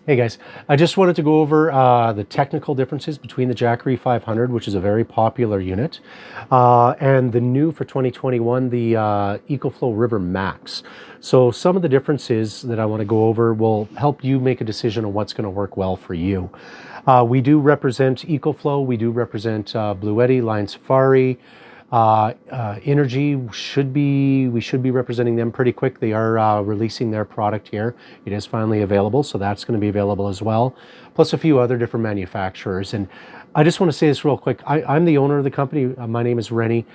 Hey guys, I just wanted to go over the technical differences between the Jackery 500, which is a very popular unit, and the new for 2021, the Ecoflow River Max. So some of the differences that I want to go over will help you make a decision on what's going to work well for you. We do represent Ecoflow, we do represent Bluetti, Line Safari, Energy we should be representing them pretty quick. They are releasing their product here. It is finally available, so that's going to be available as well, plus a few other different manufacturers. And I just want to say this real quick. I'm the owner of the company. My name is Rennie.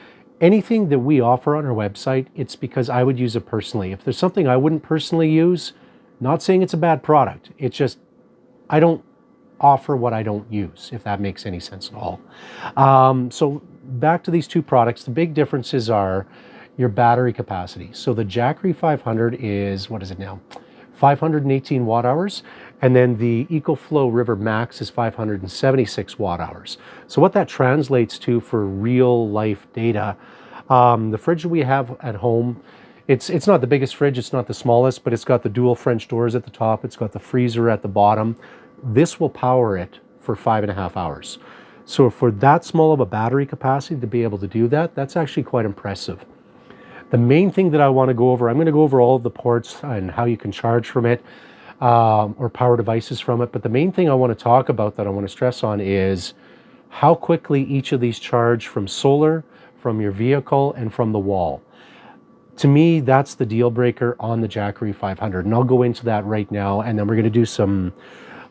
Anything that we offer on our website, it's because I would use it personally. If there's something I wouldn't personally use, not saying it's a bad product, it's just I don't offer what I don't use, if that makes any sense at all. So back to these two products, the big differences are your battery capacity. So the Jackery 500 is, what is it now? 518 watt hours. And then the Ecoflow River Max is 576 watt hours. So what that translates to for real life data, the fridge that we have at home, it's not the biggest fridge, it's not the smallest, but it's got the dual French doors at the top, it's got the freezer at the bottom. This will power it for 5.5 hours. So for that small of a battery capacity to be able to do that, that's actually quite impressive. The main thing that I want to go over, I'm going to go over all of the ports and how you can charge from it or power devices from it. But the main thing I want to talk about that I want to stress on is how quickly each of these charge from solar, from your vehicle, and from the wall. To me, that's the deal breaker on the Jackery 500. And I'll go into that right now. And then we're going to do some,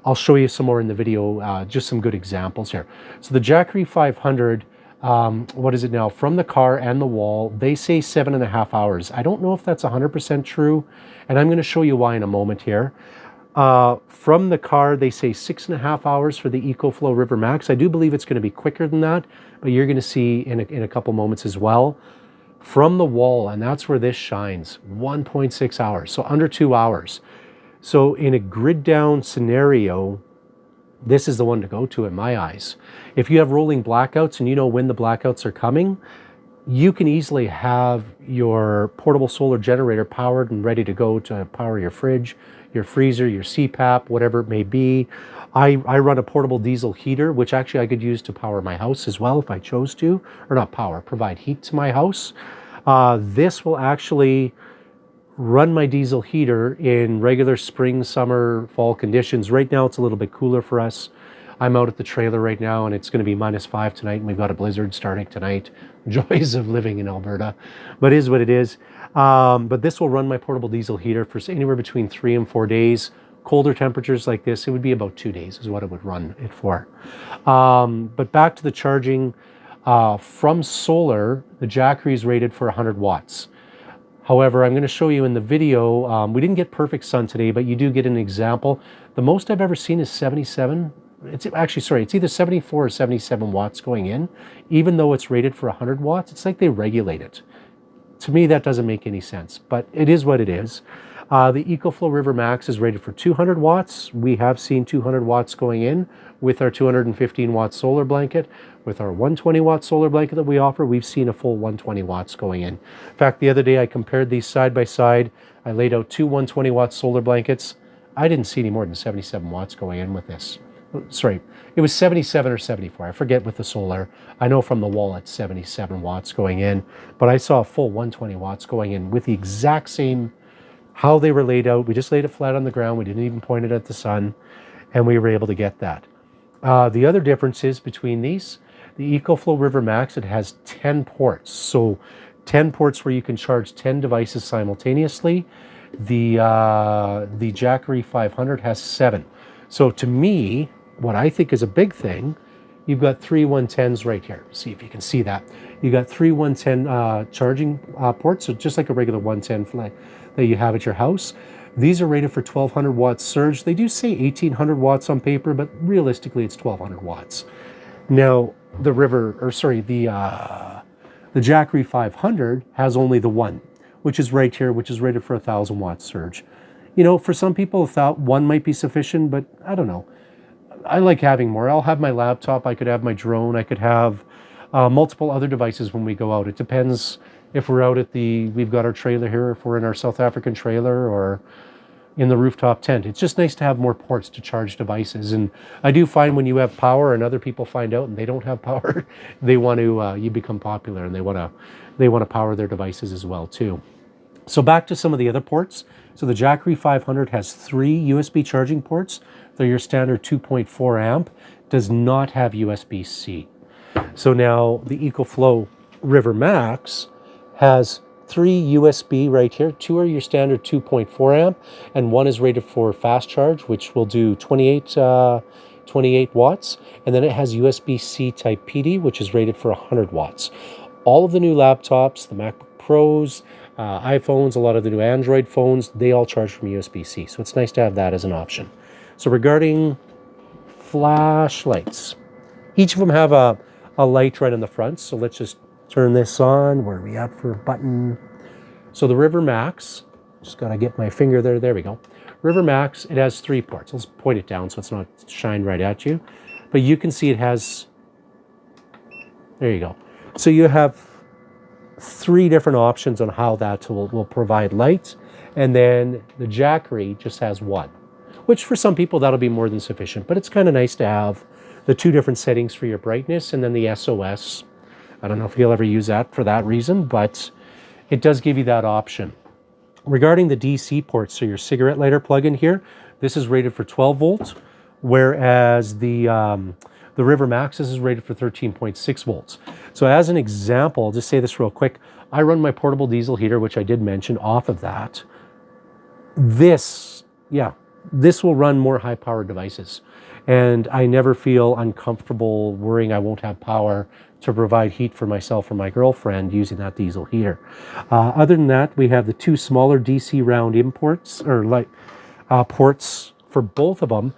I'll show you some more in the video, just some good examples here. So the Jackery 500, what is it now? From the car and the wall, they say 7.5 hours. I don't know if that's 100% true, and I'm going to show you why in a moment here. From the car, they say 6.5 hours for the Ecoflow River Max. I do believe it's going to be quicker than that, but you're going to see in a couple moments as well. From the wall, and that's where this shines, 1.6 hours, so under 2 hours. So in a grid down scenario, this is the one to go to in my eyes. If you have rolling blackouts and you know when the blackouts are coming, you can easily have your portable solar generator powered and ready to go to power your fridge, your freezer, your CPAP, whatever it may be. I run a portable diesel heater, which actually I could use to power my house as well if I chose to, or not power, provide heat to my house. This will actually run my diesel heater in regular spring, summer, fall conditions. Right now it's a little bit cooler for us. I'm out at the trailer right now and it's going to be -5 tonight, and we've got a blizzard starting tonight. Joys of living in Alberta, but it is what it is. But this will run my portable diesel heater for anywhere between 3 and 4 days. Colder temperatures like this, it would be about 2 days is what it would run it for. But back to the charging, from solar, the Jackery is rated for 100 watts. However, I'm going to show you in the video, we didn't get perfect sun today, but you do get an example. The most I've ever seen is 77. It's actually, sorry, it's either 74 or 77 watts going in. Even though it's rated for 100 watts, it's like they regulate it. To me, that doesn't make any sense, but it is what it is. The Ecoflow River Max is rated for 200 watts. We have seen 200 watts going in with our 215 watt solar blanket. With our 120 watt solar blanket that we offer, we've seen a full 120 watts going in. In fact, the other day I compared these side by side. I laid out two 120 watt solar blankets. I didn't see any more than 77 watts going in with this. Sorry, it was 77 or 74. I forget with the solar. I know from the wall it's 77 watts going in, but I saw a full 120 watts going in with the exact same how they were laid out. We just laid it flat on the ground. We didn't even point it at the sun, and we were able to get that. The other difference is between these, the Ecoflow River Max, it has 10 ports. So 10 ports where you can charge 10 devices simultaneously. The Jackery 500 has 7. So to me, what I think is a big thing, you've got 3 110s right here. See if you can see that. You got 3 110 charging ports, so just like a regular 110 that you have at your house. These are rated for 1200 watts surge. They do say 1800 watts on paper, but realistically it's 1200 watts. Now, the Jackery 500 has only the one, which is right here, which is rated for 1000 watts surge. You know, for some people, one might be sufficient, but I don't know. I like having more. I'll have my laptop, I could have my drone, I could have multiple other devices when we go out. It depends if we're out at we've got our trailer here, if we're in our South African trailer, or in the rooftop tent. It's just nice to have more ports to charge devices. And I do find when you have power and other people find out and they don't have power, they want to, you become popular and they want to power their devices as well too. So back to some of the other ports. So the Jackery 500 has 3 USB charging ports. They're your standard 2.4 amp, does not have USB-C. So now the Ecoflow River Max has 3 USB right here. 2 are your standard 2.4 amp, and 1 is rated for fast charge, which will do 28 watts. And then it has USB-C type PD, which is rated for 100 watts. All of the new laptops, the MacBook Pros, iPhones, a lot of the new Android phones, they all charge from USB-C. So it's nice to have that as an option. So regarding flashlights, each of them have a light right in the front. So let's just turn this on. Where are we at for a button? So the River Max, just got to get my finger there. There we go. River Max, it has 3 ports. Let's point it down so it's not shined right at you. But you can see it has, there you go. So you have 3 different options on how that will provide light. And then the Jackery just has 1, which for some people that'll be more than sufficient. But it's kind of nice to have the 2 different settings for your brightness and then the SOS. I don't know if you'll ever use that for that reason, but it does give you that option. Regarding the DC ports, so your cigarette lighter plug-in here, this is rated for 12 volts, whereas the River Max is rated for 13.6 volts. So as an example, I'll just say this real quick. I run my portable diesel heater, which I did mention, off of that. This will run more high-powered devices. And I never feel uncomfortable worrying I won't have power to provide heat for myself or my girlfriend using that diesel heater. Other than that, we have the 2 smaller DC round imports or light ports for both of them.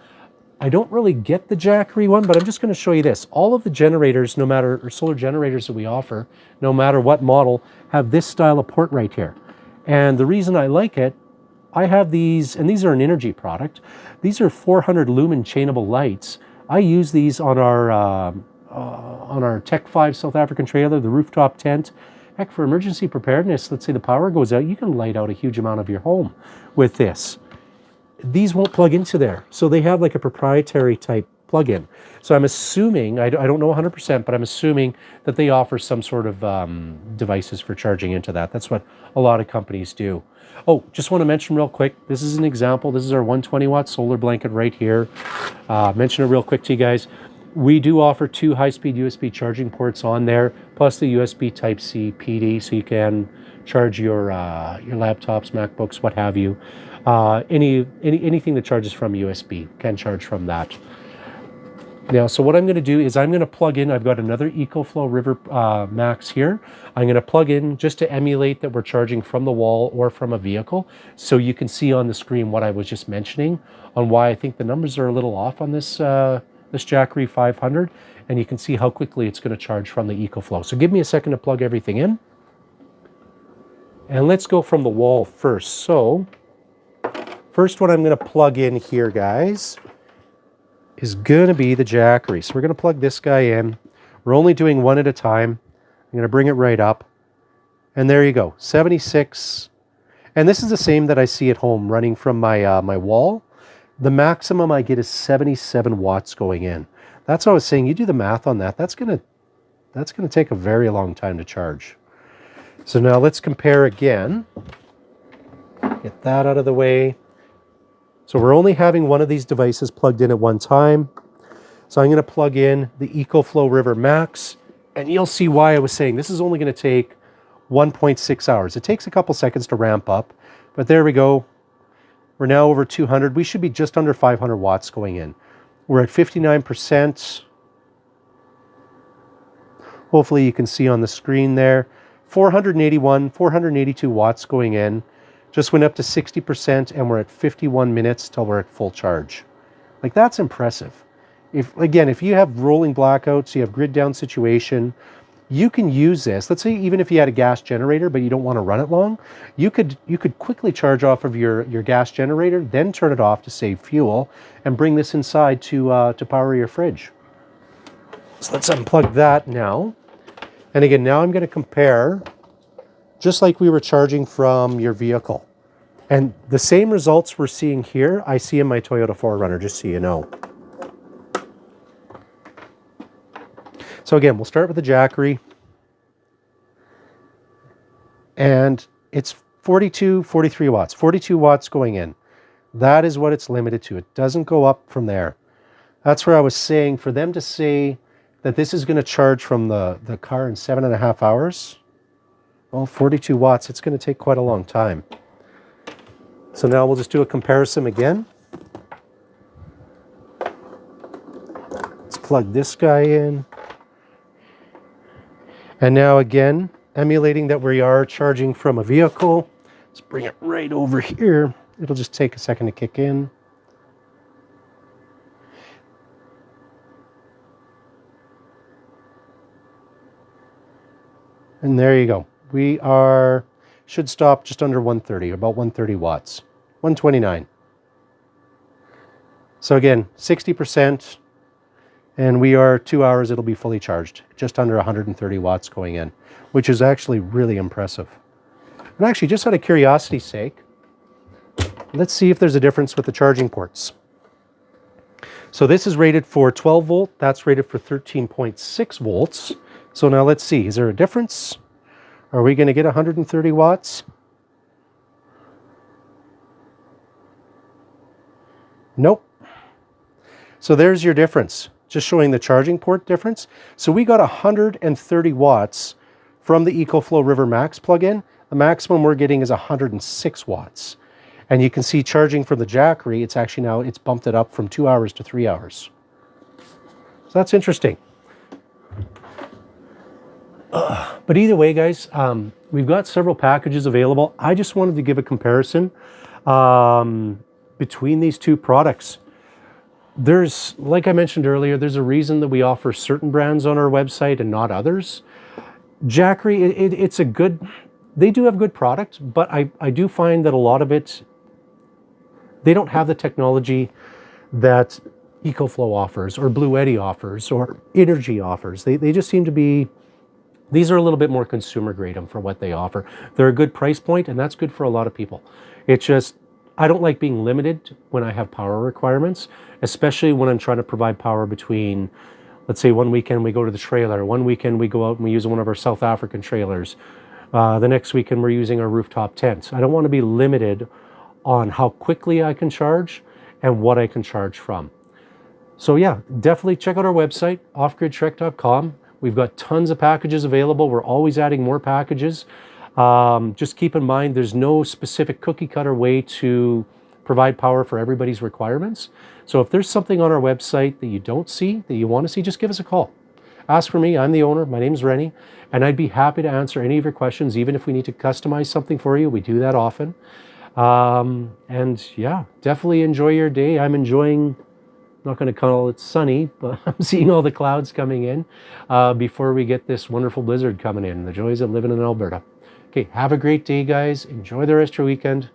I don't really get the Jackery one, but I'm just going to show you this. All of the generators, or solar generators that we offer, no matter what model, have this style of port right here. And the reason I like it, I have these, and these are an energy product. These are 400 lumen chainable lights. I use these on our Tech 5 South African trailer, the rooftop tent. Heck, for emergency preparedness, let's say the power goes out, you can light out a huge amount of your home with this. These won't plug into there. So they have like a proprietary type plug-in. So I'm assuming, I don't know 100%, but I'm assuming that they offer some sort of devices for charging into that. That's what a lot of companies do. Oh, just want to mention real quick, this is an example. This is our 120 watt solar blanket right here. Mention it real quick to you guys. We do offer 2 high-speed USB charging ports on there, plus the USB Type-C PD, so you can charge your laptops, MacBooks, what have you. Anything that charges from USB can charge from that. Now, so what I'm going to do is I'm going to plug in, I've got another Ecoflow River Max here. I'm going to plug in just to emulate that we're charging from the wall or from a vehicle, so you can see on the screen what I was just mentioning on why I think the numbers are a little off on this this Jackery 500, and you can see how quickly it's going to charge from the Ecoflow. So give me a second to plug everything in. And let's go from the wall first. So first what I'm going to plug in here, guys, is going to be the Jackery. So we're going to plug this guy in. We're only doing one at a time. I'm going to bring it right up. And there you go, 76. And this is the same that I see at home running from my, my wall. The maximum I get is 77 watts going in. That's what I was saying. You do the math on that. That's gonna take a very long time to charge. So now let's compare again. Get that out of the way. So we're only having one of these devices plugged in at one time. So I'm going to plug in the Ecoflow River Max, and you'll see why I was saying this is only going to take 1.6 hours. It takes a couple seconds to ramp up, but there we go. We're now over 200. We should be just under 500 watts going in. We're at 59%. Hopefully you can see on the screen there. 481, 482 watts going in. Just went up to 60%, and we're at 51 minutes till we're at full charge. Like, that's impressive. If you have rolling blackouts, you have grid down situation, you can use this. Let's say even if you had a gas generator, but you don't want to run it long, you could quickly charge off of your gas generator, then turn it off to save fuel, and bring this inside to power your fridge. So let's unplug that now. And again, now I'm going to compare, just like we were charging from your vehicle. And the same results we're seeing here, I see in my Toyota 4Runner, just so you know. So again, we'll start with the Jackery. And it's 42, 43 watts, 42 watts going in. That is what it's limited to. It doesn't go up from there. That's where I was saying, for them to say that this is going to charge from the car in 7.5 hours, well, 42 watts, it's going to take quite a long time. So now we'll just do a comparison again. Let's plug this guy in. And now again, emulating that we are charging from a vehicle. Let's bring it right over here. It'll just take a second to kick in. And there you go. We should stop just under 130, about 130 watts, 129. So again, 60%, and we are 2 hours, it'll be fully charged, just under 130 watts going in, which is actually really impressive. And actually, just out of curiosity's sake, let's see if there's a difference with the charging ports. So this is rated for 12 volt, that's rated for 13.6 volts. So now let's see, is there a difference? Are we going to get 130 watts? Nope. So there's your difference, just showing the charging port difference. So we got 130 watts from the Ecoflow River Max plug-in. The maximum we're getting is 106 watts. And you can see charging from the Jackery, it's actually now, it's bumped it up from 2 hours to 3 hours. So that's interesting. But either way, guys, we've got several packages available. I just wanted to give a comparison between these two products. There's, like I mentioned earlier, there's a reason that we offer certain brands on our website and not others. Jackery, it's a good, they do have good product, but I do find that a lot of it, they don't have the technology that Ecoflow offers or Blue Eddy offers or Energy offers. They just seem to be, these are a little bit more consumer grade for what they offer. They're a good price point, and that's good for a lot of people. It's just, I don't like being limited when I have power requirements, especially when I'm trying to provide power between, let's say one weekend we go to the trailer, one weekend we go out and we use one of our South African trailers. The next weekend we're using our rooftop tents. I don't want to be limited on how quickly I can charge and what I can charge from. So yeah, definitely check out our website, offgridtrek.com. We've got tons of packages available. We're always adding more packages. Just keep in mind, there's no specific cookie cutter way to provide power for everybody's requirements. So if there's something on our website that you don't see, that you want to see, just give us a call. Ask for me. I'm the owner. My name's Rennie, and I'd be happy to answer any of your questions, even if we need to customize something for you. We do that often. And yeah, definitely enjoy your day. I'm enjoying, not going to call it sunny, but I'm seeing all the clouds coming in before we get this wonderful blizzard coming in. The joys of living in Alberta. Okay, have a great day, guys. Enjoy the rest of your weekend.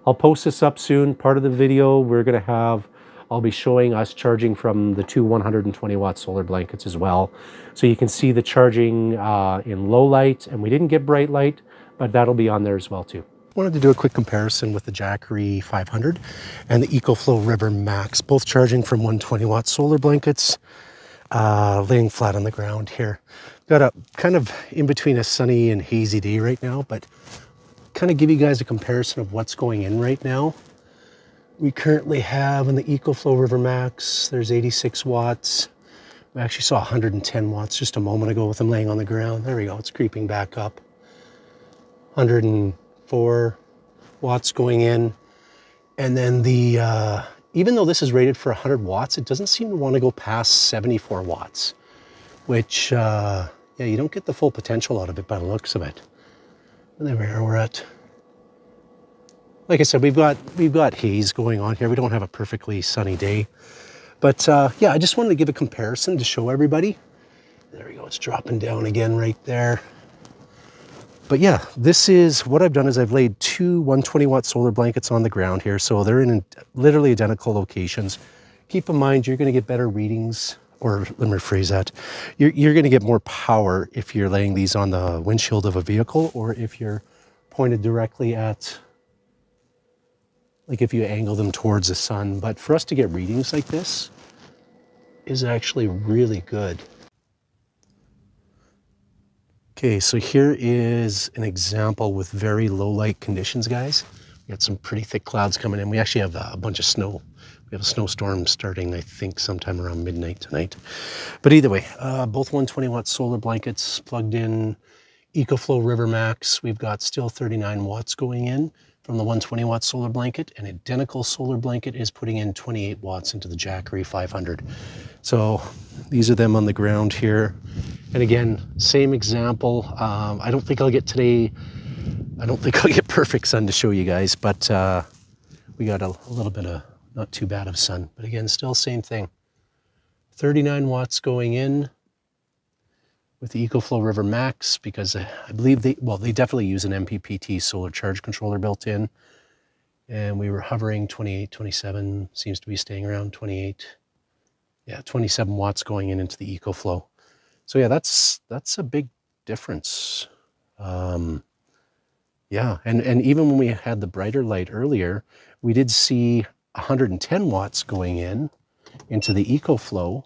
I'll post this up soon. Part of the video we're going to have, I'll be showing us charging from the two 120 watt solar blankets as well. So you can see the charging in low light, and we didn't get bright light, but that'll be on there as well too. Wanted to do a quick comparison with the Jackery 500 and the Ecoflow River Max, both charging from 120 watt solar blankets, laying flat on the ground here. Got a kind of in between a sunny and hazy day right now, but kind of give you guys a comparison of what's going in right now. We currently have in the Ecoflow River Max, there's 86 watts. We actually saw 110 watts just a moment ago with them laying on the ground. There we go, it's creeping back up. 104 watts going in. And then the, even though this is rated for 100 watts, it doesn't seem to want to go past 74 watts, which, yeah, you don't get the full potential out of it by the looks of it. And there we are, we're at, like I said, we've got haze going on here. We don't have a perfectly sunny day. But yeah, I just wanted to give a comparison to show everybody. There we go, it's dropping down again right there. But yeah, this is what I've done is I've laid two 120 watt solar blankets on the ground here. So they're in literally identical locations. Keep in mind, you're going to get better readings, or let me rephrase that. You're going to get more power if you're laying these on the windshield of a vehicle, or if you're pointed directly at like if you angle them towards the sun. But for us to get readings like this is actually really good. Okay, so here is an example with very low light conditions, guys. We got some pretty thick clouds coming in. We actually have a bunch of snow. We have a snowstorm starting, I think, sometime around midnight tonight. But either way, both 120-watt solar blankets plugged in. Ecoflow River Max, we've got still 39 watts going in from the 120-watt solar blanket. An identical solar blanket is putting in 28 watts into the Jackery 500. So these are them on the ground here. And again, same example. I don't think I'll get perfect sun to show you guys, but we got a little bit of not too bad of sun. But again, still same thing. 39 watts going in with the Ecoflow River Max, because I believe they definitely use an MPPT solar charge controller built in. And we were hovering 28, 27, seems to be staying around 28. Yeah, 27 watts going into the Ecoflow. So yeah, that's a big difference. Yeah, and even when we had the brighter light earlier, we did see 110 watts going into the Ecoflow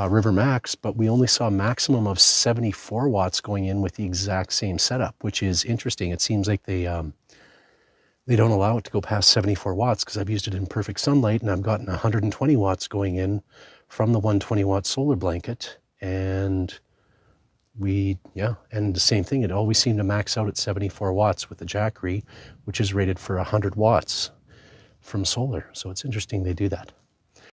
River Max, but we only saw a maximum of 74 watts going in with the exact same setup, which is interesting. It seems like they don't allow it to go past 74 watts because I've used it in perfect sunlight and I've gotten 120 watts going in from the 120-watt solar blanket. And and the same thing, it always seemed to max out at 74 watts with the Jackery, which is rated for 100 watts from solar. So it's interesting they do that.